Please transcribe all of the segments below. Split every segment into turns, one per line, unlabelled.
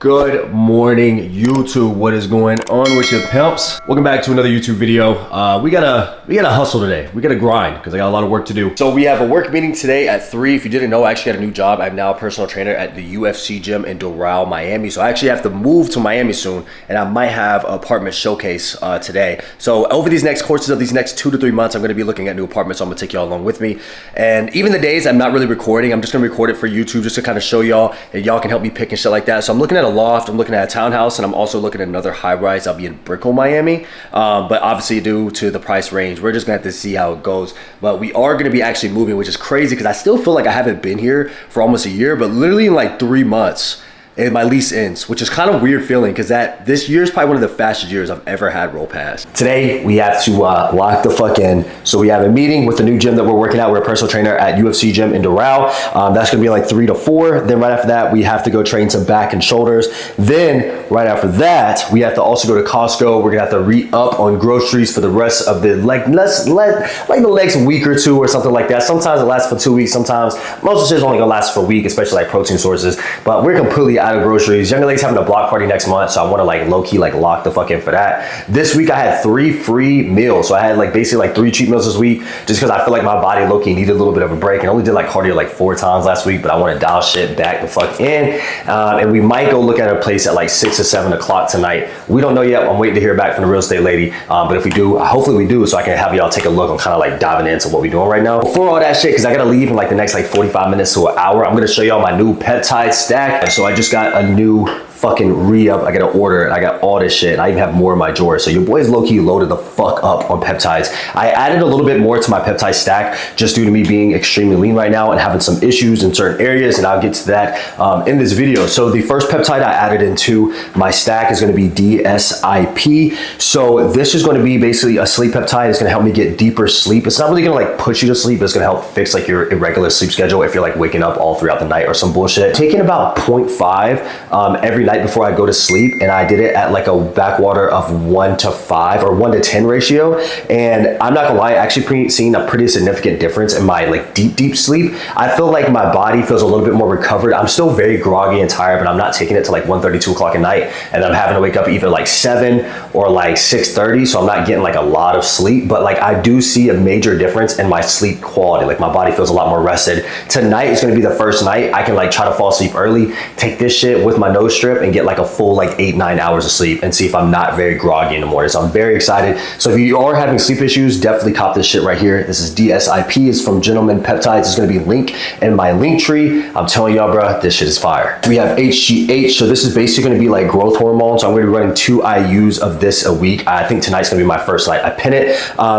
Good morning, YouTube. What is going on with your pimps? Welcome back to another YouTube video. We gotta hustle today. We gotta grind because I got a lot of work to do. So we have a work meeting today at 3. If you didn't know, I actually got a new job. I'm now a personal trainer at the UFC gym in Doral, Miami. So I actually have to move to Miami soon, and I might have an apartment showcase today. So over these next courses of these next 2 to 3 months, I'm gonna be looking at new apartments. So I'm gonna take y'all along with me. And even the days I'm not really recording, I'm just gonna record it for YouTube just to kind of show y'all, and y'all can help me pick and shit like that. So I'm looking at a loft, I'm looking at a townhouse, and I'm also looking at another high rise. I'll be in Brickell, Miami. But obviously due to the price range, we're just gonna have to see how it goes. But we are gonna be actually moving, which is crazy because I still feel like I haven't been here for almost a year, but literally in like 3 months, and my lease ends, which is kind of a weird feeling because this year is probably one of the fastest years I've ever had roll past. Today, we have to lock the fuck in. So we have a meeting with the new gym that we're working at. We're a personal trainer at UFC gym in Doral. That's gonna be like 3 to 4. Then right after that, we have to go train some back and shoulders. Then right after that, we have to also go to Costco. We're gonna have to re-up on groceries for the rest of the like the next week or two or something like that. Sometimes it lasts for 2 weeks. Sometimes most of the shit's only gonna last for a week, especially like protein sources. But we're completely out of groceries. Younger Lady's having a block party next month, so I want to like low-key like lock the fuck in for that. This week I had 3 free meals, so I had like basically like 3 cheat meals this week, just because I feel like my body low-key needed a little bit of a break. And I only did like cardio like 4 times last week, but I want to dial shit back the fuck in. And we might go look at a place at like 6 or 7 o'clock tonight. We don't know yet. I'm waiting to hear back from the real estate lady. But if we do, hopefully we do, so I can have y'all take a look. I'm kind of like diving into what we're doing right now. Before all that shit, because I gotta leave in like the next like 45 minutes to an hour, I'm gonna show y'all my new peptide stack. So I just got a new fucking re-up. I gotta order it. I got all this shit. And I even have more in my drawer. So your boy's low-key loaded the fuck up on peptides. I added a little bit more to my peptide stack just due to me being extremely lean right now and having some issues in certain areas, and I'll get to that in this video. So the first peptide I added into my stack is gonna be DSIP. So this is gonna be basically a sleep peptide. It's gonna help me get deeper sleep. It's not really gonna like put you to sleep, but it's gonna help fix like your irregular sleep schedule if you're like waking up all throughout the night or some bullshit. Taking about 0.5 every night before I go to sleep, and I did it at like a backwater of 1 to 5 or 1 to 10 ratio. And I'm not gonna lie, I actually seen a pretty significant difference in my like deep sleep. I feel like my body feels a little bit more recovered. I'm still very groggy and tired, but I'm not taking it to like 1:30, 2 o'clock at night, and I'm having to wake up either like 7 or like 6:30, so I'm not getting like a lot of sleep. But like I do see a major difference in my sleep quality. Like my body feels a lot more rested. Tonight is gonna be the first night I can like try to fall asleep early, take this shit with my nose strip, and get like a full like 8-9 hours of sleep and see if I'm not very groggy in the morning. So I'm very excited. So if you are having sleep issues, definitely cop this shit right here. This is DSIP. It's from Gentleman Peptides. It's gonna be link in my link tree. I'm telling y'all, bro, this shit is fire. We have HGH. So this is basically gonna be like growth hormone. So I'm gonna be running 2 IUs of this a week. I think tonight's gonna be my first night. I pin it.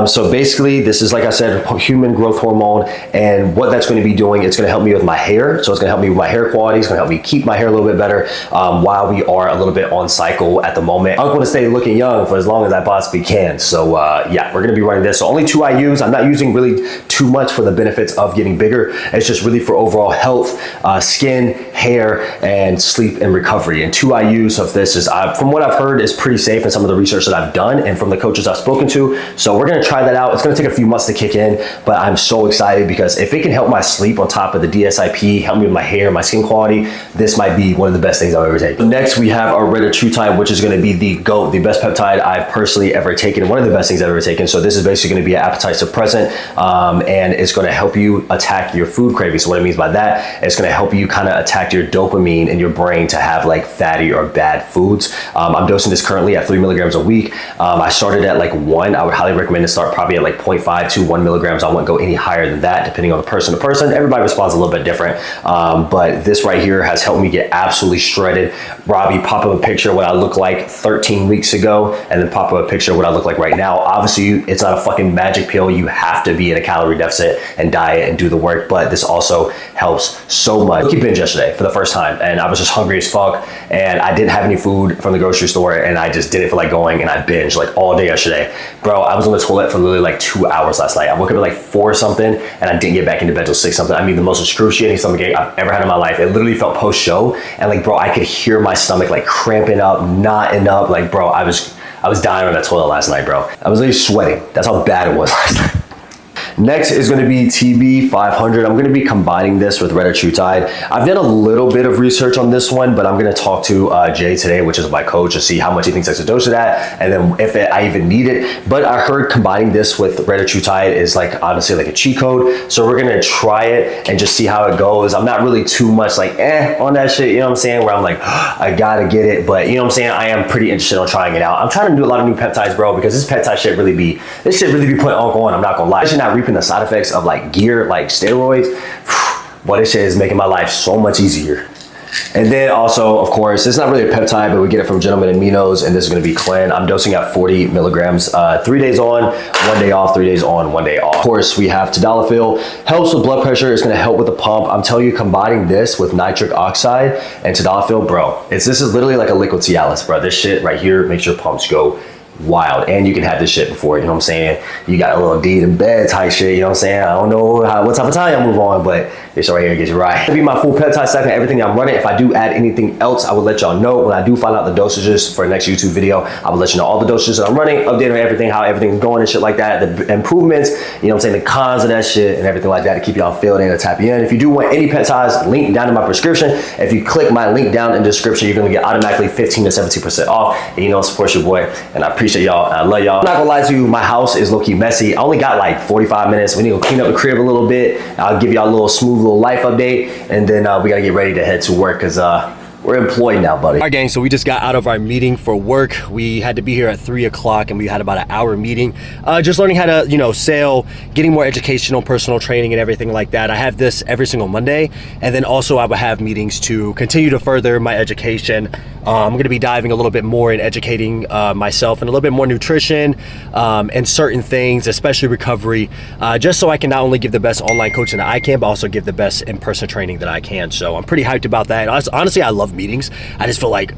So basically this is, like I said, human growth hormone. And what that's gonna be doing, it's gonna help me with my hair. So it's gonna help me with my hair quality. It's gonna help me keep my hair a little bit better while we are a little bit on cycle at the moment. I'm going to stay looking young for as long as I possibly can. So yeah, we're going to be running this. So only 2 IUs. I'm not using really too much for the benefits of getting bigger. It's just really for overall health, skin, hair, and sleep and recovery. And 2 IUs of this is, from what I've heard, is pretty safe in some of the research that I've done and from the coaches I've spoken to. So we're going to try that out. It's going to take a few months to kick in, but I'm so excited because if it can help my sleep on top of the DSIP, help me with my hair, my skin quality, this might be one of the best things I've ever taken. Next, we have our retatrutide, which is going to be the GOAT, the best peptide I've personally ever taken, one of the best things I've ever taken. So this is basically going to be an appetite suppressant, and it's going to help you attack your food craving. So what it means by that, it's going to help you kind of attack your dopamine in your brain to have like fatty or bad foods. I'm dosing this currently at 3 milligrams a week. I started at like 1. I would highly recommend to start probably at like 0.5 to 1 milligrams. I wouldn't go any higher than that, depending on the person to person. Everybody responds a little bit different. But this right here has helped me get absolutely shredded. Robbie, pop up a picture of what I look like 13 weeks ago, and then pop up a picture of what I look like right now. Obviously, it's not a fucking magic pill. You have to be in a calorie deficit and diet and do the work, but this also helps so much. I took binge yesterday for the first time, and I was just hungry as fuck, and I didn't have any food from the grocery store, and I just didn't feel like going, and I binged like all day yesterday. Bro, I was on the toilet for literally like 2 hours last night. I woke up at like 4 something, and I didn't get back into bed till 6 something. I mean, the most excruciating stomachache I've ever had in my life. It literally felt post-show, and like, bro, I could hear my stomach like cramping up, knotting up. Like, bro, I was dying on that toilet last night, bro. I was literally sweating. That's how bad it was last night. Next is going to be TB 500. I'm going to be combining this with retatrutide. I've done a little bit of research on this one, but I'm going to talk to Jay today, which is my coach, to see how much he thinks I should dose of that, and then if I even need it. But I heard combining this with retatrutide is like honestly like a cheat code. So we're going to try it and just see how it goes. I'm not really too much like on that shit, you know what I'm saying, where I'm like, I gotta get it, but you know what I'm saying, I am pretty interested on trying it out. I'm trying to do a lot of new peptides, bro, because this peptide shit really be putting Algo on, I'm not gonna lie. Especially not reaping the side effects of like gear, like steroids. Boy, this shit is making my life so much easier. And then also, of course, it's not really a peptide, but we get it from Gentleman Aminos, and this is going to be Clen. I'm dosing at 40 milligrams, 3 days on, 1 day off, 3 days on, 1 day off. Of course, we have tadalafil, helps with blood pressure. It's going to help with the pump. I'm telling you, combining this with nitric oxide and tadalafil, bro, this is literally like a liquid Cialis, bro. This shit right here makes your pumps go wild, and you can have this shit before, you know what I'm saying, you got a little deed in bed type shit, you know what I'm saying. I don't know what type of time y'all move on, but this right here gets you right. It'll be my full peptide stack and everything I'm running. If I do add anything else, I will let y'all know. When I do find out the dosages for the next YouTube video, I will let you know all the dosages that I'm running, update on everything, how everything's going and shit like that, the improvements, you know what I'm saying, the cons of that shit and everything like that, to keep y'all filled in and tap you in. If you do want any peptides, link down in my prescription. If you click my link down in the description, you're gonna get automatically 15 to 17% off, and you know, support your boy, and I appreciate y'all, and I love y'all. I'm not gonna lie to you, my house is low-key messy. I only got like 45 minutes. We need to clean up the crib a little bit. I'll give y'all a little smooth little life update, and then we gotta get ready to head to work, because we're employed now, buddy. All right, gang, so we just got out of our meeting for work. We had to be here at 3 o'clock, and we had about an hour meeting. Just learning how to, you know, sail, getting more educational, personal training and everything like that. I have this every single Monday, and then also I will have meetings to continue to further my education. I'm gonna be diving a little bit more in educating myself and a little bit more nutrition and certain things, especially recovery, just so I can not only give the best online coaching that I can, but also give the best in-person training that I can. So I'm pretty hyped about that. Honestly, I love meetings. I just feel like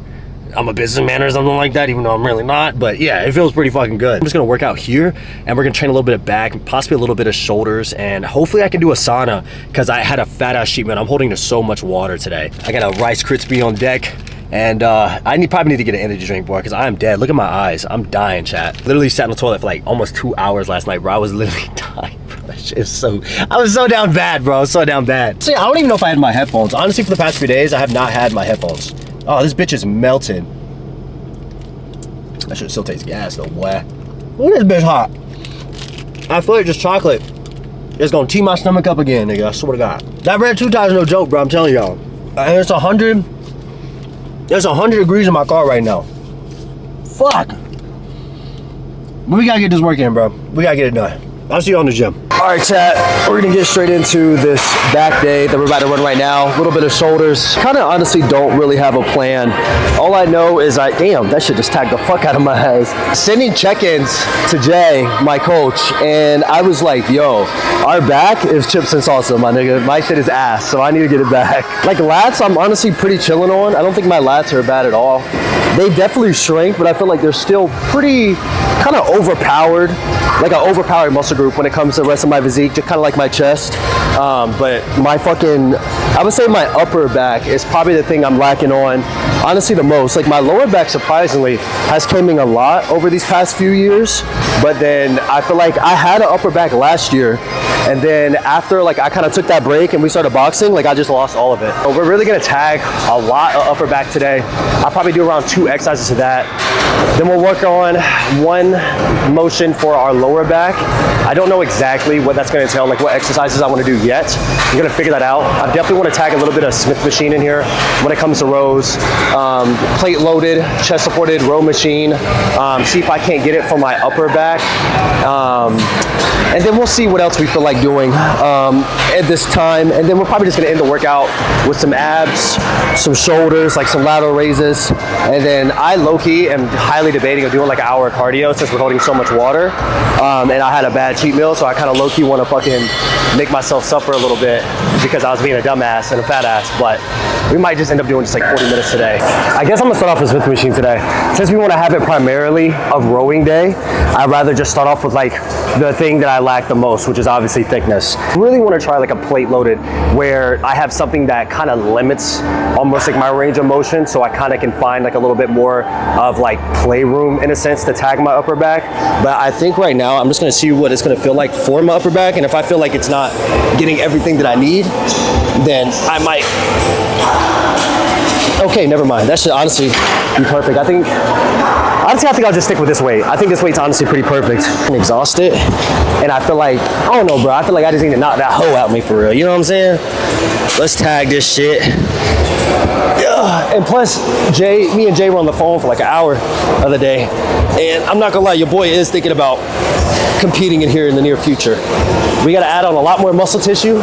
I'm a businessman or something like that, even though I'm really not. But yeah, it feels pretty fucking good. I'm just gonna work out here, and we're gonna train a little bit of back, possibly a little bit of shoulders, and hopefully I can do a sauna, because I had a fat ass sheet, man. I'm holding to so much water today. I got a Rice Krispie on deck, and I probably need to get an energy drink, boy, because I am dead. Look at my eyes. I'm dying, chat. Literally sat on the toilet for like almost 2 hours last night, bro. I was literally dying, bro. That shit is I was so down bad, bro. I was so down bad. See, I don't even know if I had my headphones. Honestly, for the past few days, I have not had my headphones. Oh, this bitch is melted. That shit still tastes gas though, boy. Look at this bitch hot. I feel like just chocolate. It's gonna tee my stomach up again, nigga. I swear to God. That retatrutide is no joke, bro. I'm telling y'all. And it's 100. There's 100 degrees in my car right now. Fuck. But we gotta get this work in, bro. We gotta get it done. I'll see you on the gym. All right, chat, we're gonna get straight into this back day that we're about to run right now. A little bit of shoulders. Kind of honestly don't really have a plan. All I know is damn, that shit just tagged the fuck out of my ass. Sending check-ins to Jay, my coach, and I was like, yo, our back is chips and salsa, my nigga. My shit is ass, so I need to get it back. Like lats, I'm honestly pretty chilling on. I don't think my lats are bad at all. They definitely shrink, but I feel like they're still pretty kind of overpowered, like an overpowered muscle group when it comes to the rest of my physique, just kind of like my chest. But my I would say my upper back is probably the thing I'm lacking on, honestly, the most. Like my lower back, surprisingly, has came in a lot over these past few years. But then I feel like I had an upper back last year, and then after like I kind of took that break and we started boxing, like I just lost all of it. But we're really gonna tag a lot of upper back today. I'll probably do around 2 exercises to that. Then we'll work on 1 motion for our lower back. I don't know exactly what that's gonna entail, like what exercises I wanna do yet. I'm gonna figure that out. I definitely wanna tag a little bit of Smith machine in here when it comes to rows. Plate loaded, chest supported row machine. See if I can't get it for my upper back. And then we'll see what else we feel like doing at this time. And then we're probably just gonna end the workout with some abs, some shoulders, like some lateral raises. And then I low-key am highly debating of doing like an hour of cardio since we're holding so much water. And I had a bad cheat meal, so I kind of low-key want to fucking make myself suffer a little bit because I was being a dumbass and a fat ass. But we might just end up doing just like 40 minutes today. I guess I'm gonna start off with Smith machine today. Since we want to have it primarily a rowing day, I'd rather just start off with like the thing that I lack the most, which is obviously thickness. I really want to try like a plate loaded where I have something that kind of limits almost like my range of motion, so I kind of can find like a little bit more of like like playroom in a sense to tag my upper back. But I think right now I'm just gonna see what it's gonna feel like for my upper back. And if I feel like it's not getting everything that I need, then I might. Okay, never mind. That should honestly be perfect. I think I'll just stick with this weight. I think this weight's honestly pretty perfect. I'm exhausted, and I feel like, I don't know, bro. I feel like I just need to knock that hoe out me for real. You know what I'm saying? Let's tag this shit. And plus, me and Jay were on the phone for like an hour the other day, and I'm not gonna lie, your boy is thinking about competing in here in the near future. We gotta add on a lot more muscle tissue,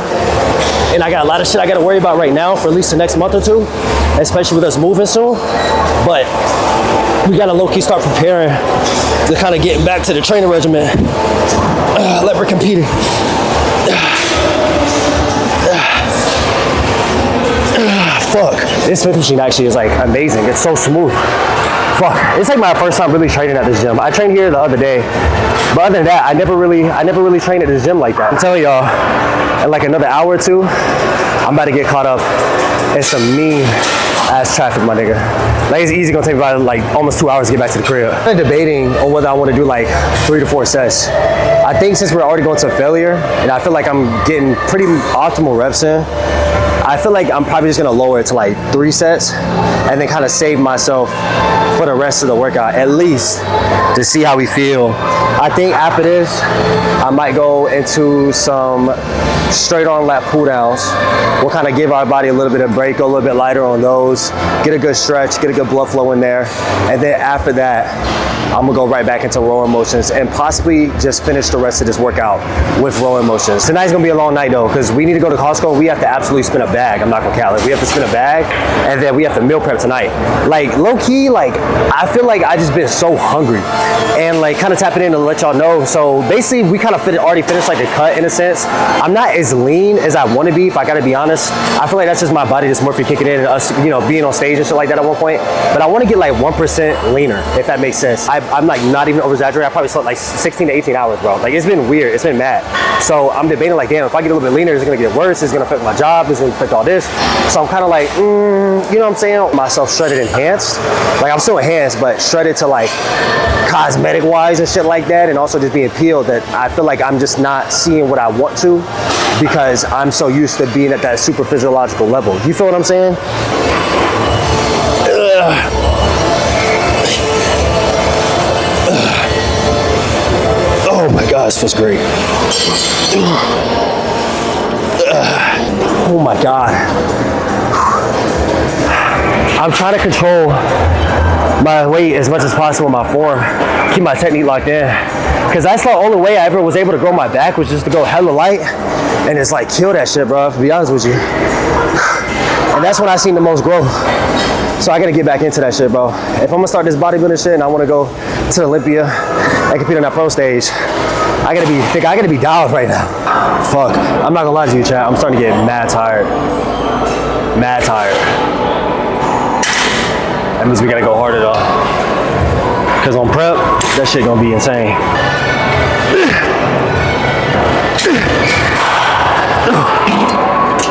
and I got a lot of shit I gotta worry about right now for at least the next month or two, especially with us moving soon. But we gotta low-key start preparing to kind of getting back to the training regimen like we're competing. Fuck, this Smith machine actually is like amazing. It's so smooth. Fuck, it's like my first time really training at this gym. I trained here the other day, but other than that, I never really trained at this gym like that. I'm telling y'all, in like another hour or two, I'm about to get caught up in some mean ass traffic, my nigga. Like, it's easy gonna take about like almost 2 hours to get back to the crib. I'm debating on whether I want to do like 3 to 4 sets. I think since we're already going to failure, and I feel like I'm getting pretty optimal reps in, I feel like I'm probably just gonna lower it to like 3 sets and then kind of save myself for the rest of the workout, at least to see how we feel. I think after this, I might go into some straight on lat pull downs. We'll kind of give our body a little bit of break, go a little bit lighter on those, get a good stretch, get a good blood flow in there. And then after that, I'm gonna go right back into rowing motions and possibly just finish the rest of this workout with rowing motions. Tonight's gonna be a long night though, because we need to go to Costco. We have to absolutely spin a bag. I'm not gonna count it. We have to spin a bag, and then we have to meal prep tonight. Like low key, like I feel like I just been so hungry, and like kind of tapping in to let y'all know. So basically, we kind of already finished like a cut in a sense. I'm not as lean as I want to be, if I gotta be honest. I feel like that's just my body dysmorphia kicking in, and us, you know, being on stage and shit like that at one point. But I want to get like 1% leaner, if that makes sense. I'm like not even over exaggerating. I probably slept like 16 to 18 hours, bro. Like it's been weird. It's been mad. So I'm debating like, damn, if I get a little bit leaner, is it gonna get worse? Is it gonna affect my job? Is it gonna affect all this? So I'm kind of like, you know what I'm saying? Myself shredded enhanced. Like I'm still enhanced, but shredded to like cosmetic wise and shit like that, and also just being peeled, that I feel like I'm just not seeing what I want to because I'm so used to being at that super physiological level. You feel what I'm saying? Oh my God, this feels great. Oh my God. I'm trying to control my weight as much as possible in my form, keep my technique locked in. Because that's the only way I ever was able to grow my back, was just to go hella light and just like kill that shit, bro, to be honest with you. And that's when I seen the most growth. So I gotta get back into that shit, bro. If I'm gonna start this bodybuilding shit and I wanna go to Olympia and compete on that pro stage, I gotta be dialed right now. Fuck, I'm not gonna lie to you, chat. I'm starting to get mad tired. Mad tired. That means we gotta go harder though. Cause on prep, that shit gonna be insane.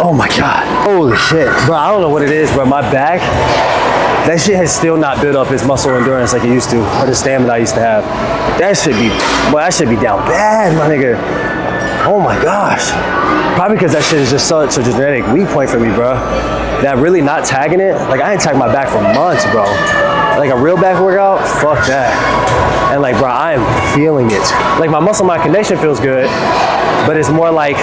Oh my God. Holy shit. Bro, I don't know what it is, bro. My back, that shit has still not built up its muscle endurance like it used to, or the stamina I used to have. That should be down bad, my nigga. Oh my gosh. Probably because that shit is just such a genetic weak point for me, bro. That really not tagging it, like I ain't tagged my back for months, bro. Like a real back workout, fuck that. And like, bro, I am feeling it. Like my muscle mind connection feels good, but it's more like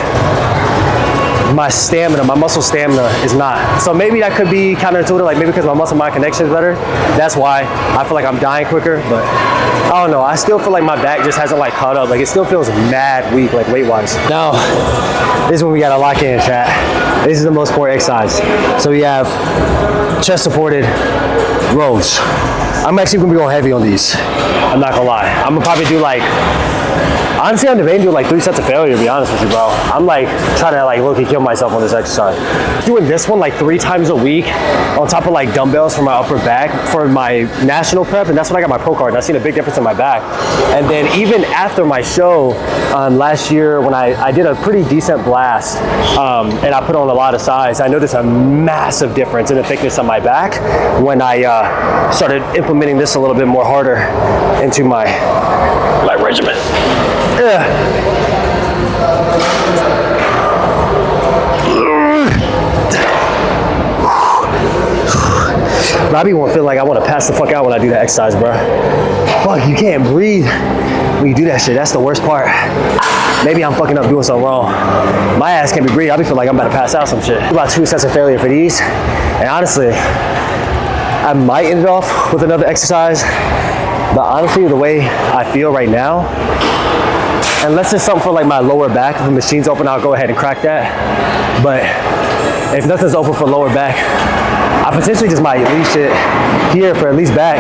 my stamina, my muscle stamina is not. So maybe that could be counterintuitive, like maybe because my muscle mind connection is better. That's why I feel like I'm dying quicker, but I don't know. I still feel like my back just hasn't like caught up. Like it still feels mad weak, like weight wise. Now, this is when we gotta lock in, chat. This is the most important exercise. So we have chest supported rows. I'm actually gonna be going heavy on these. I'm not gonna lie. I'm gonna probably do like
Honestly, I'm debating doing like 3 sets of failure, to be honest with you, bro. I'm like trying to like low-key kill myself on this exercise. Doing this one like 3 times a week on top of like dumbbells for my upper back for my national prep, and that's when I got my pro card, and I've seen a big difference in my back. And then even after my show last year, when I did a pretty decent blast and I put on a lot of size, I noticed a massive difference in the thickness on my back when I started implementing this a little bit more harder into my regimen. I be want to feel like I want to pass the fuck out when I do that exercise, bro. Fuck, you can't breathe when you do that shit. That's the worst part. Maybe I'm fucking up doing something wrong. My ass can't be breathing. I be feeling like I'm about to pass out some shit. About 2 sets of failure for these. And honestly, I might end it off with another exercise. But honestly, the way I feel right now, unless it's something for like my lower back, if the machine's open, I'll go ahead and crack that. But if nothing's open for lower back, I potentially just might leash it here for at least back.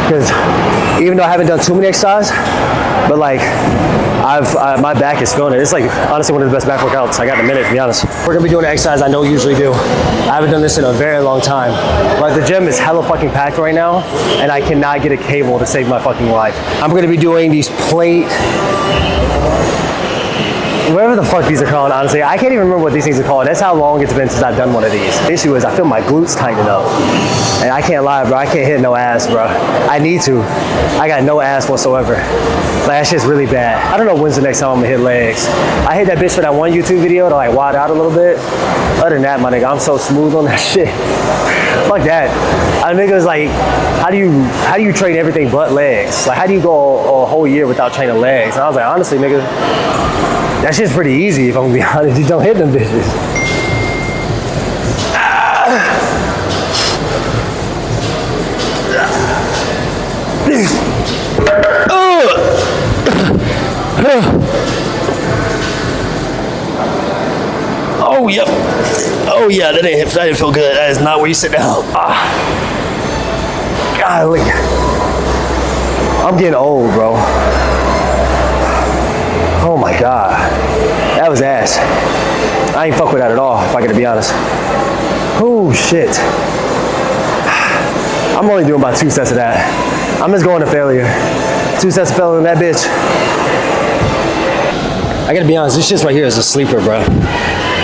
Because even though I haven't done too many exercises, but like my back is feeling it. It's like honestly one of the best back workouts I got in a minute, to be honest. We're gonna be doing an exercise I don't usually do. I haven't done this in a very long time. But the gym is hella fucking packed right now, and I cannot get a cable to save my fucking life. I'm gonna be doing these plate, whatever the fuck these are called, honestly. I can't even remember what these things are called. That's how long it's been since I've done one of these. The issue is I feel my glutes tightening up. And I can't lie, bro. I can't hit no ass, bro. I need to. I got no ass whatsoever. Like, that shit's really bad. I don't know when's the next time I'm gonna hit legs. I hit that bitch for that one YouTube video to like wide out a little bit. Other than that, my nigga, I'm so smooth on that shit. Fuck that. I think it was like, how do you train everything but legs? Like, how do you go a whole year without training legs? And I was like, honestly, nigga, that shit's pretty easy if I'm gonna be honest. You don't hit them bitches. Oh, yep. Oh, yeah, that didn't feel good. That is not where you sit down. Golly. I'm getting old, bro. Oh my God. That was ass. I ain't fuck with that at all, if I gotta be honest. Oh, shit. I'm only doing about 2 sets of that. I'm just going to failure. 2 sets of failure in that bitch. I gotta be honest, this shit right here is a sleeper, bro.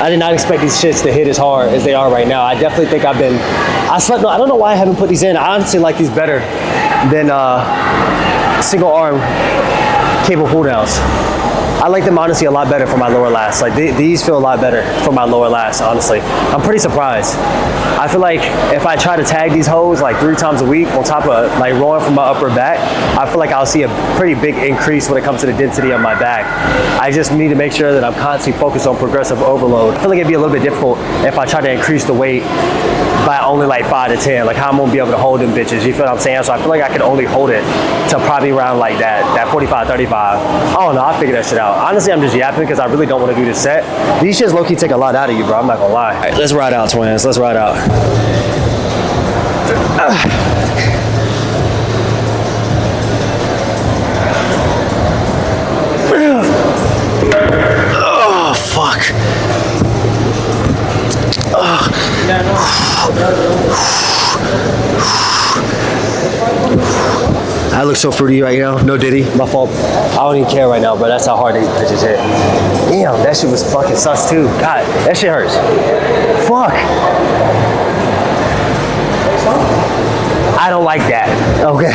I did not expect these shits to hit as hard as they are right now. I definitely think I don't know why I haven't put these in. I honestly like these better than single arm cable pull downs. I like them honestly a lot better for my lower lats. Like these feel a lot better for my lower lats, honestly. I'm pretty surprised. I feel like if I try to tag these hoes like 3 times a week on top of like rolling from my upper back, I feel like I'll see a pretty big increase when it comes to the density of my back. I just need to make sure that I'm constantly focused on progressive overload. I feel like it'd be a little bit difficult if I try to increase the weight by only like 5 to 10. Like how I'm gonna be able to hold them bitches, you feel what I'm saying? So I feel like I could only hold it to probably around like that 45, 35. I don't know, I'll figure that shit out. Honestly, I'm just yapping because I really don't want to do this set. These shits low-key take a lot out of you, bro. I'm not gonna lie. All right, let's ride out, twins. Let's ride out. Oh, fuck. I look so fruity right now. No Diddy, my fault. I don't even care right now, but that's how hard these bitches hit. Damn, that shit was fucking sus too. God, that shit hurts. Fuck. I don't like that. Okay.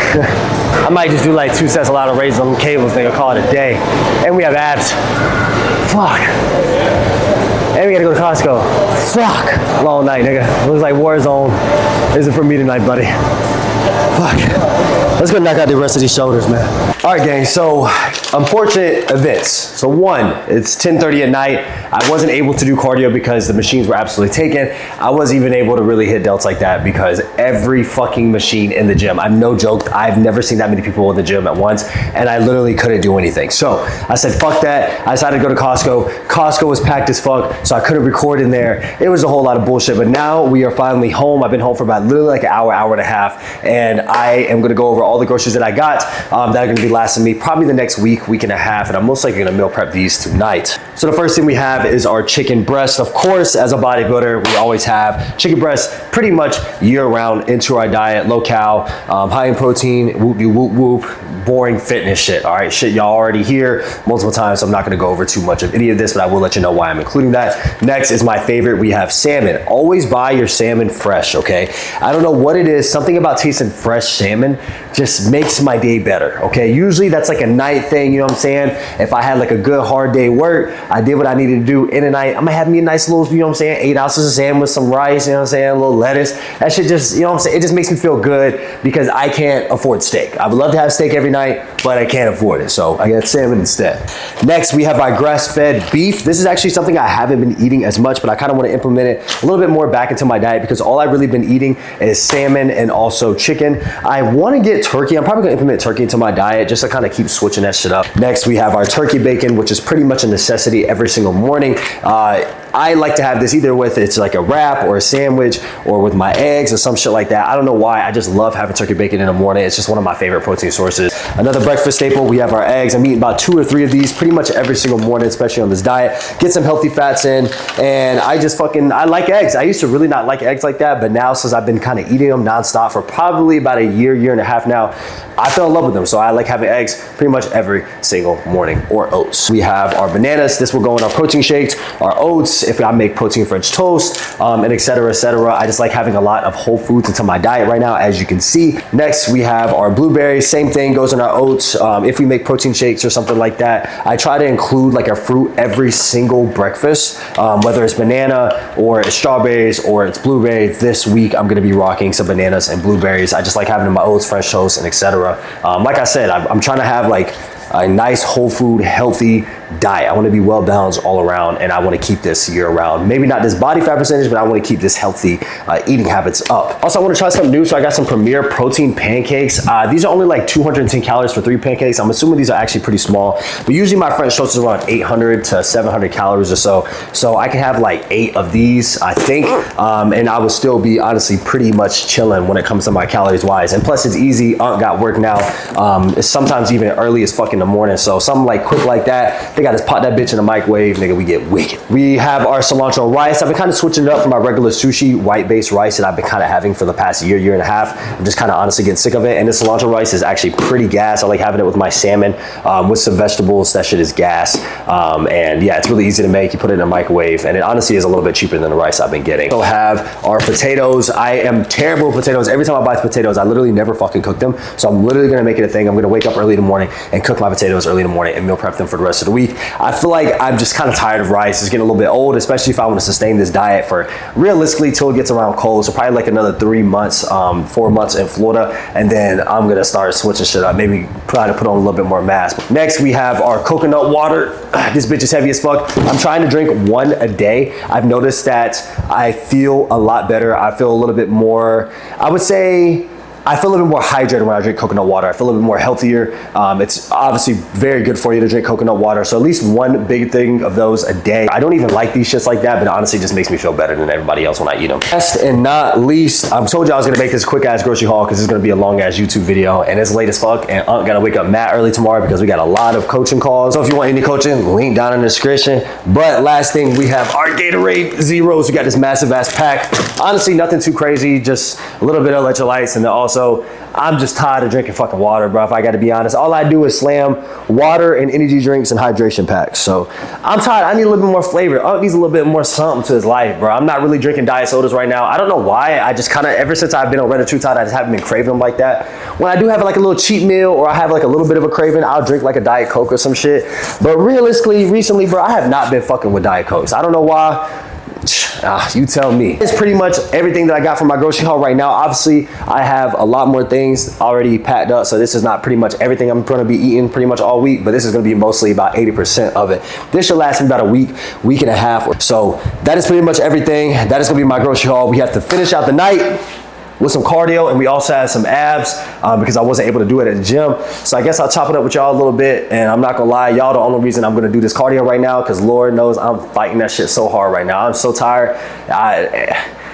I might just do like 2 sets of lateral raises on cables, nigga, call it a day. And we have abs. Fuck. And we gotta go to Costco. Fuck. Long night, nigga. It looks like war zone. Isn't for me tonight, buddy. Fuck. Let's go knock out the rest of these shoulders, man. All right, gang, so unfortunate events. So one, it's 10:30 at night. I wasn't able to do cardio because the machines were absolutely taken. I wasn't even able to really hit delts like that because every fucking machine in the gym, I'm no joke, I've never seen that many people in the gym at once, and I literally couldn't do anything. So I said, fuck that. I decided to go to Costco. Costco was packed as fuck, so I couldn't record in there. It was a whole lot of bullshit, but now we are finally home. I've been home for about literally like an hour, hour and a half, and I am gonna go over all the groceries that I got that are gonna be lasting me probably the next week, week and a half, and I'm most likely gonna meal prep these tonight. So the first thing we have is our chicken breast. Of course, as a bodybuilder, we always have chicken breast pretty much year round into our diet, low cal, high in protein, whoop whoop whoop, boring fitness shit, all right? Shit y'all already hear multiple times, so I'm not gonna go over too much of any of this, but I will let you know why I'm including that. Next is my favorite, we have salmon. Always buy your salmon fresh, okay? I don't know what it is, something about tasting fresh salmon just makes my day better, okay? Usually that's like a night thing, you know what I'm saying? If I had like a good hard day work, I did what I needed to do in the night, I'm gonna have me a nice little, you know what I'm saying, 8 ounces of salmon with some rice, you know what I'm saying, a little lettuce. That shit just, you know what I'm saying, it just makes me feel good because I can't afford steak. I would love to have steak every night, but I can't afford it, so I get salmon instead. Next, we have our grass-fed beef. This is actually something I haven't been eating as much, but I kind of want to implement it a little bit more back into my diet because all I've really been eating is salmon and also chicken. I want to get turkey. I'm probably going to implement turkey into my diet just to kind of keep switching that shit up. Next, we have our turkey bacon, which is pretty much a necessity every single morning. I like to have this either with it's like a wrap or a sandwich or with my eggs or some shit like that. I don't know why, I just love having turkey bacon in the morning. It's just one of my favorite protein sources. Another breakfast staple, we have our eggs. I'm eating about 2 or 3 of these pretty much every single morning, especially on this diet. Get some healthy fats in, and I like eggs. I used to really not like eggs like that, but now since I've been kind of eating them nonstop for probably about a year and a half now, I fell in love with them. So I like having eggs pretty much every single morning, or oats. We have our bananas. This will go in our protein shakes, our oats, if I make protein French toast, and et cetera, et cetera. I just like having a lot of whole foods into my diet right now, as you can see. Next, we have our blueberries. Same thing goes in our oats. If we make protein shakes or something like that, I try to include like a fruit every single breakfast, whether it's banana or it's strawberries or it's blueberry. This week, I'm gonna be rocking some bananas and blueberries. I just like having in my oats, French toast, and et cetera. Like I said, I'm trying to have like a nice whole food, healthy diet. I want to be well balanced all around, and I want to keep this year round. Maybe not this body fat percentage, but I want to keep this healthy eating habits up. Also, I want to try something new, so I got some Premier protein pancakes. These are only like 210 calories for 3 pancakes. I'm assuming these are actually pretty small, but usually my French toast is around 800 to 700 calories or so. So I can have like 8 of these, I think, and I would still be honestly pretty much chilling when it comes to my calories wise. And plus, it's easy. Aunt got work now. It's sometimes even early as fuck in the morning. So something like quick like that, they got to pop that bitch in the microwave, nigga, we get wicked. We have our cilantro rice. I've been kind of switching it up from my regular sushi white-based rice that I've been kind of having for the past year and a half. I'm just kind of honestly getting sick of it. And this cilantro rice is actually pretty gas. I like having it with my salmon, with some vegetables. That shit is gas. And yeah, it's really easy to make. You put it in a microwave, and it honestly is a little bit cheaper than the rice I've been getting. So have our potatoes. I am terrible with potatoes. Every time I buy potatoes, I literally never fucking cook them. So I'm literally gonna make it a thing. I'm gonna wake up early in the morning and cook my potatoes early in the morning and meal prep them for the rest of the week. I feel like I'm just kind of tired of rice. It's getting a little bit old, especially if I want to sustain this diet for realistically till it gets around cold. So probably like another 3 months, 4 months in Florida, and then I'm gonna start switching shit up. Maybe try to put on a little bit more mass. Next, we have our coconut water. This bitch is heavy as fuck. I'm trying to drink 1 a day. I've noticed that I feel a lot better. I feel a little bit more, I would say, I feel a little bit more hydrated when I drink coconut water. I feel a little bit more healthier. It's obviously very good for you to drink coconut water. So at least 1 big thing of those a day. I don't even like these shits like that, but honestly it just makes me feel better than everybody else when I eat them. Last and not least, I told you I was gonna make this quick ass grocery haul because it's gonna be a long ass YouTube video, and it's late as fuck, and I'm gonna wake up mad early tomorrow because we got a lot of coaching calls. So if you want any coaching, link down in the description. But last thing, we have our Gatorade Zeros. We got this massive ass pack. Honestly, nothing too crazy, just a little bit of electrolytes, and then also I'm just tired of drinking fucking water, bro. If I gotta be honest, all I do is slam water and energy drinks and hydration packs. So I'm tired. I need a little bit more flavor. I need a little bit more something to his life, bro. I'm not really drinking diet sodas right now. I don't know why. I just kind of, ever since I've been on Red Tide, I just haven't been craving them like that. When I do have like a little cheat meal or I have like a little bit of a craving, I'll drink like a Diet Coke or some shit. But realistically, recently, bro, I have not been fucking with Diet Cokes. I don't know why. You tell me. It's pretty much everything that I got from my grocery haul right now. Obviously, I have a lot more things already packed up, so this is not pretty much everything I'm going to be eating pretty much all week, but this is going to be mostly about 80% of it. This should last me about a week and a half. So that is pretty much everything. That is going to be my grocery haul. We have to finish out the night with some cardio, and we also have some abs because I wasn't able to do it at the gym. So I guess I'll chop it up with y'all a little bit, and I'm not gonna lie, y'all the only reason I'm gonna do this cardio right now because Lord knows I'm fighting that shit so hard right now. I'm so tired.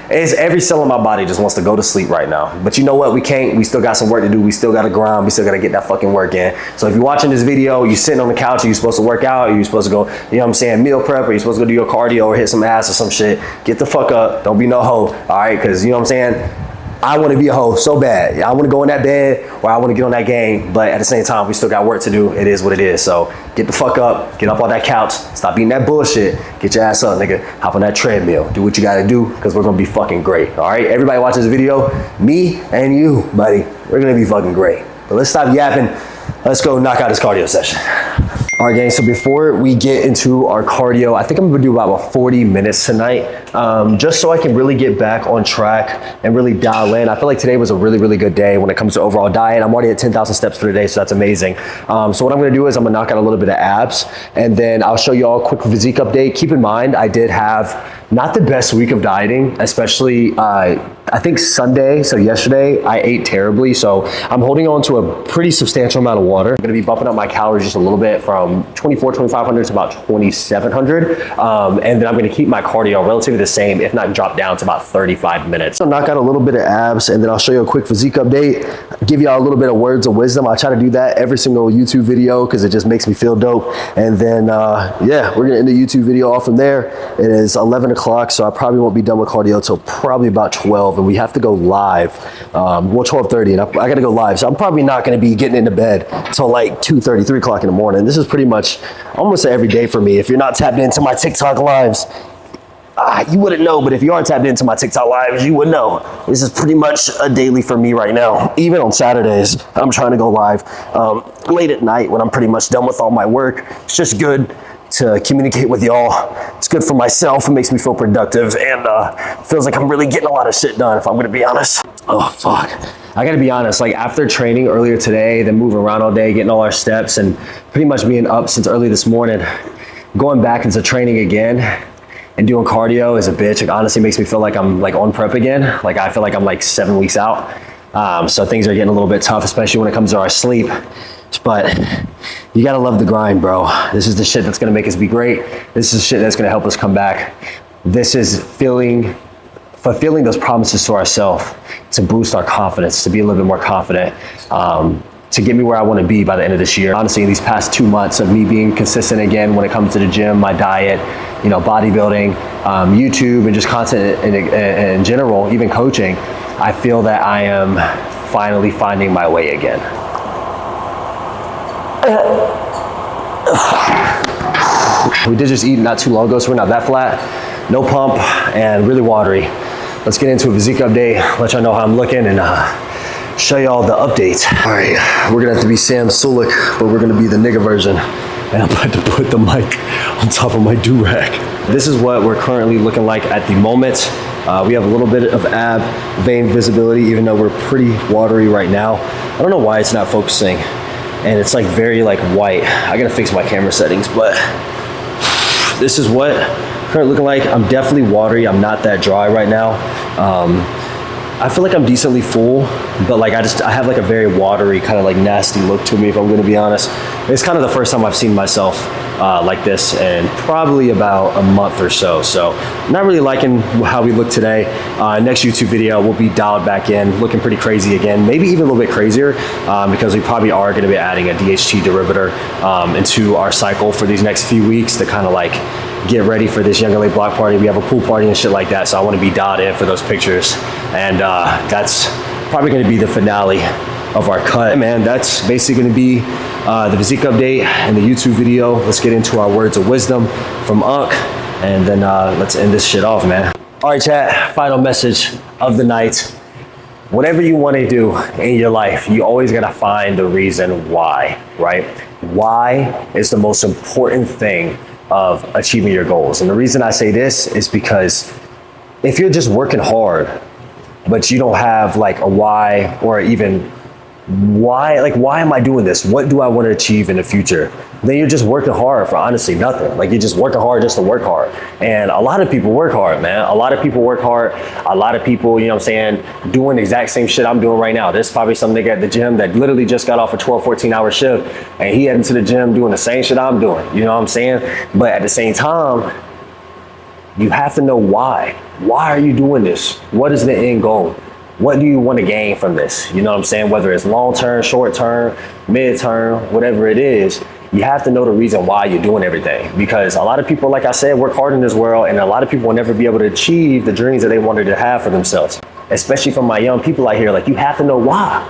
It's every cell in my body just wants to go to sleep right now. But you know what? We can't. We still got some work to do. We still got to grind. We still got to get that fucking work in. So if you're watching this video, you're sitting on the couch, are you supposed to work out? Are you supposed to go, you know what I'm saying, meal prep? Or you supposed to go do your cardio or hit some ass or some shit? Get the fuck up. Don't be no hoe. All right? Because you know what I'm saying? I want to be a hoe so bad. I want to go in that bed or I want to get on that game. But at the same time, we still got work to do. It is what it is. So get the fuck up. Get up on that couch. Stop eating that bullshit. Get your ass up, nigga. Hop on that treadmill. Do what you got to do because we're going to be fucking great. All right? Everybody watching this video, me and you, buddy, we're going to be fucking great. But let's stop yapping. Let's go knock out this cardio session. All right, gang, so before we get into our cardio, I think I'm gonna do about 40 minutes tonight, just so I can really get back on track and really dial in. I feel like today was a really, really good day when it comes to overall diet. I'm already at 10,000 steps for the day, so that's amazing. So what I'm gonna do is I'm gonna knock out a little bit of abs, and then I'll show you all a quick physique update. Keep in mind, I did have not the best week of dieting, especially I think Sunday, so yesterday, I ate terribly. So I'm holding on to a pretty substantial amount of water. I'm gonna be bumping up my calories just a little bit from 2,500 to about 2,700. And then I'm gonna keep my cardio relatively the same, if not drop down to about 35 minutes. So knock out a little bit of abs, and then I'll show you a quick physique update, give y'all a little bit of words of wisdom. I try to do that every single YouTube video because it just makes me feel dope. And then, yeah, we're gonna end the YouTube video off from there. It is 11 o'clock, so I probably won't be done with cardio till probably about 12, and we have to go live. Well, 12:30, and I gotta go live, so I'm probably not gonna be getting into bed till like 2:30, 3 o'clock in the morning. This is pretty much almost every day for me. If you're not tapped into my TikTok lives, you wouldn't know, but if you are tapped into my TikTok lives, you would know. This is pretty much a daily for me right now. Even on Saturdays, I'm trying to go live late at night when I'm pretty much done with all my work. It's just good to communicate with y'all. It's good for myself. It makes me feel productive, and feels like I'm really getting a lot of shit done, if I'm gonna be honest. Oh, fuck. I gotta be honest, like after training earlier today, then moving around all day, getting all our steps, and pretty much being up since early this morning, going back into training again and doing cardio is a bitch. It honestly makes me feel like I'm like on prep again. Like I feel like I'm like 7 weeks out. So things are getting a little bit tough, especially when it comes to our sleep. But you gotta love the grind, bro. This is the shit that's gonna make us be great. This is shit that's gonna help us come back. This is fulfilling those promises to ourselves to boost our confidence, to be a little bit more confident, to get me where I wanna be by the end of this year. Honestly, in these past 2 months of me being consistent again when it comes to the gym, my diet, you know, bodybuilding, YouTube, and just content in general, even coaching, I feel that I am finally finding my way again. We did just eat not too long ago, so we're not that flat. No pump and really watery. Let's get into a physique update, let y'all know how I'm looking, and show y'all the updates. All right, we're gonna have to be Sam Sulek, but we're gonna be the nigga version. And I'm about to put the mic on top of my do-rag. This is what we're currently looking like at the moment. We have a little bit of ab vein visibility, even though we're pretty watery right now. I don't know why it's not focusing. And it's like very like white. I gotta fix my camera settings, but this is what currently looking like. I'm definitely watery. I'm not that dry right now. I feel like I'm decently full, but like I have like a very watery kind of like nasty look to me, if I'm gonna be honest. It's kind of the first time I've seen myself like this in probably about a month or so. So not really liking how we look today. Next YouTube video, we'll be dialed back in, looking pretty crazy again, maybe even a little bit crazier, because we probably are gonna be adding a DHT derivator into our cycle for these next few weeks to kind of like get ready for this Younger Late block party. We have a pool party and shit like that, so I want to be dialed in for those pictures, and that's probably going to be the finale of our cut. Man, that's basically going to be the physique update and the YouTube video. Let's get into our words of wisdom from Unc, and then let's end this shit off, man. All right, chat, final message of the night. Whatever you want to do in your life, you always got to find the reason why, right? Why is the most important thing of achieving your goals. And the reason I say this is because if you're just working hard, but you don't have like a why, or even why, like, why am I doing this? What do I want to achieve in the future? Then you're just working hard for honestly nothing. Like, you're just working hard just to work hard. And a lot of people work hard, man. A lot of people work hard. A lot of people, you know what I'm saying, doing the exact same shit I'm doing right now. There's probably some nigga at the gym that literally just got off a 12, 14-hour shift, and he heading to the gym doing the same shit I'm doing. You know what I'm saying? But at the same time, You have to know why. Why are you doing this? What is the end goal? What do you want to gain from this? You know what I'm saying? Whether it's long-term, short-term, mid-term, whatever it is, you have to know the reason why you're doing everything. Because a lot of people, like I said, work hard in this world, and a lot of people will never be able to achieve the dreams that they wanted to have for themselves. Especially from my young people out here, like, you have to know why.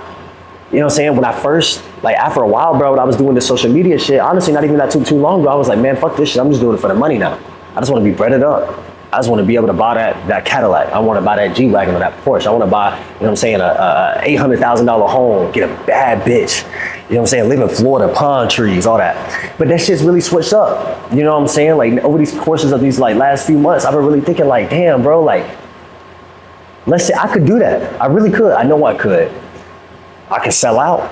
You know what I'm saying? When I first, like, after a while, bro, when I was doing this social media shit, honestly, not even that too long ago, I was like, man, fuck this shit. I'm just doing it for the money now. I just want to be breaded up. I just want to be able to buy that Cadillac. I want to buy that G-Wagon or that Porsche. I want to buy, you know what I'm saying, a $800,000 home, get a bad bitch. You know what I'm saying? Live in Florida, palm trees, all that. But that shit's really switched up. You know what I'm saying? Like, over these courses of these, like, last few months, I've been really thinking, like, damn, bro, like, let's say I could do that. I really could. I know I could. I can sell out.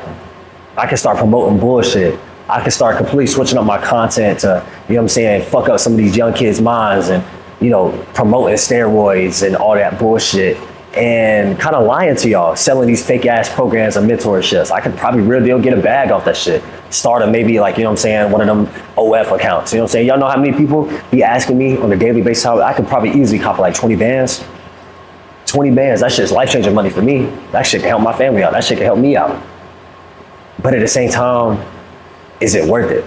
I can start promoting bullshit. I can start completely switching up my content to, you know what I'm saying, fuck up some of these young kids' minds and, you know, promoting steroids and all that bullshit and kind of lying to y'all, selling these fake ass programs and mentorships. I could probably real deal get a bag off that shit. Start a maybe, like, you know what I'm saying, one of them OF accounts. You know what I'm saying? Y'all know how many people be asking me on a daily basis how I could probably easily cop like 20 bands. 20 bands, that shit's life-changing money for me. That shit can help my family out. That shit can help me out. But at the same time, is it worth it?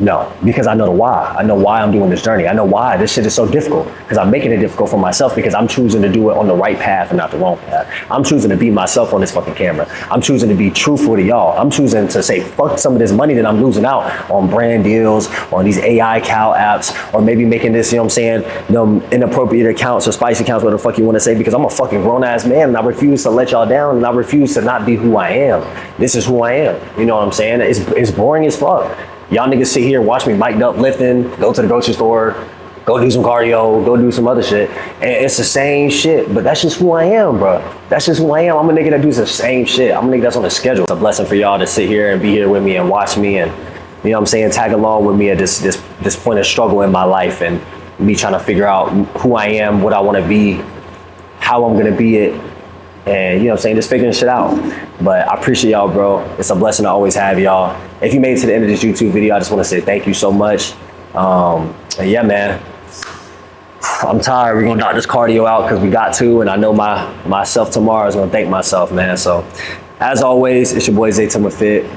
No, because I know the why. I know why I'm doing this journey. I know why this shit is so difficult, because I'm making it difficult for myself because I'm choosing to do it on the right path and not the wrong path. I'm choosing to be myself on this fucking camera. I'm choosing to be truthful to y'all. I'm choosing to say, fuck some of this money that I'm losing out on brand deals, on these AI cow apps, or maybe making this, you know what I'm saying, you know, inappropriate accounts or spicy accounts, whatever the fuck you want to say, because I'm a fucking grown ass man and I refuse to let y'all down and I refuse to not be who I am. This is who I am. You know what I'm saying? It's boring as fuck. Y'all niggas sit here, watch me mic'd up lifting, go to the grocery store, go do some cardio, go do some other shit. And it's the same shit, but that's just who I am, bro. That's just who I am. I'm a nigga that does the same shit. I'm a nigga that's on the schedule. It's a blessing for y'all to sit here and be here with me and watch me and, you know what I'm saying, tag along with me at this point of struggle in my life and me trying to figure out who I am, what I want to be, how I'm going to be it. And, you know what I'm saying, just figuring shit out. But I appreciate y'all, bro. It's a blessing to always have y'all. If you made it to the end of this YouTube video, I just want to say thank you so much. And yeah, man, I'm tired. We're going to knock this cardio out because we got to. And I know myself tomorrow is going to thank myself, man. So as always, it's your boy Zay Fit.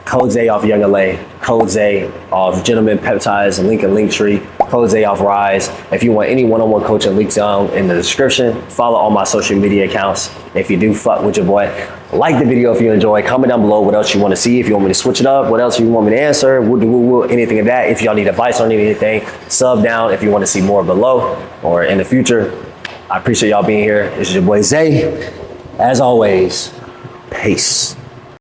Code Zay off Young LA. Code Zay off Gentleman Peptides, link in Linktree. Code Zay off Rise. If you want any one-on-one coaching, links down in the description. Follow all my social media accounts. If you do fuck with your boy, like the video if you enjoy. Comment down below what else you want to see. If you want me to switch it up, what else you want me to answer, anything of that. If y'all need advice on anything, sub down if you want to see more below or in the future. I appreciate y'all being here. This is your boy Zay. As always, peace.